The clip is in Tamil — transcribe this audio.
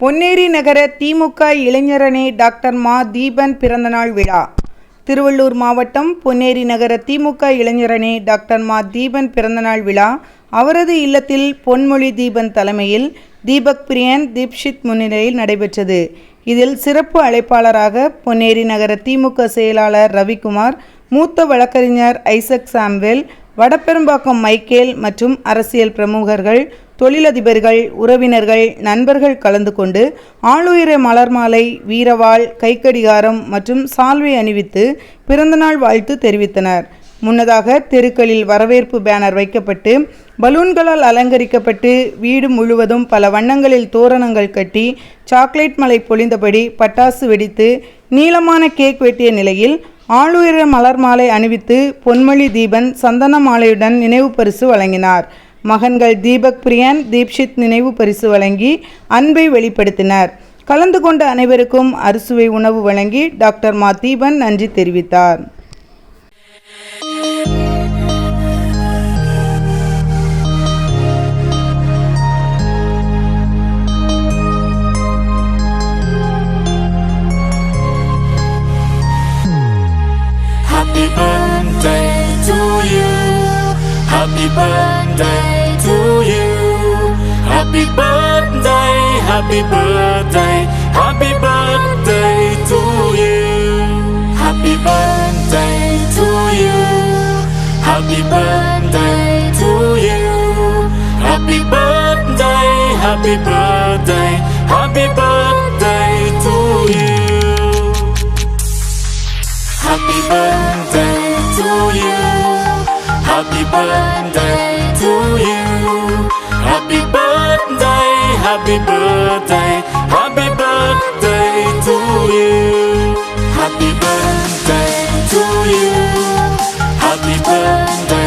பொன்னேரி நகர திமுக இளைஞரணி டாக்டர் மா தீபன் பிறந்தநாள் விழா. திருவள்ளூர் மாவட்டம் பொன்னேரி நகர திமுக இளைஞரணி டாக்டர் மா தீபன் பிறந்தநாள் விழா அவரது இல்லத்தில் பொன்மொழி தீபன் தலைமையில் தீபக் பிரியன் தீப்ஷித் முன்னிலையில் நடைபெற்றது. இதில் சிறப்பு அழைப்பாளராக பொன்னேரி நகர திமுக செயலாளர் ரவிக்குமார், மூத்த வழக்கறிஞர் ஐசக் சாம்வேல், வடபெரும்பாக்கம் மைக்கேல் மற்றும் அரசியல் பிரமுகர்கள், தொழிலதிபர்கள், உறவினர்கள், நண்பர்கள் கலந்து கொண்டு ஆளுயர மலர் மாலை, வீரவாள், கைக்கடிகாரம் மற்றும் சால்வை அணிவித்து பிறந்தநாள் வாழ்த்து தெரிவித்தனர். முன்னதாக தெருக்களில் வரவேற்பு பேனர் வைக்கப்பட்டு பலூன்களால் அலங்கரிக்கப்பட்டு வீடு முழுவதும் பல வண்ணங்களில் தோரணங்கள் கட்டி சாக்லேட் மலை பொழிந்தபடி பட்டாசு வெடித்து நீளமான கேக் வெட்டிய நிலையில் ஆளுயர மலர் மாலை அணிவித்து பொன்மொழி தீபன் சந்தன மாலையுடன் நினைவு பரிசு வழங்கினார். மகன்கள் தீபக் பிரியன், தீப்ஷித் நினைவு பரிசு வழங்கி அன்பை வெளிப்படுத்தினர். கலந்து கொண்ட அனைவருக்கும் அறுசுவை உணவு வழங்கி டாக்டர் மா தீபன் நன்றி தெரிவித்தார். Happy birthday to you. Happy birthday to you. Happy birthday, happy birthday, happy birthday to you. Happy birthday to you. Happy birthday to you. Happy birthday, happy birthday, happy birthday to you. Happy birthday to you. Happy birthday to you. Happy birthday, happy birthday, happy birthday to you. Happy birthday to you. Happy birthday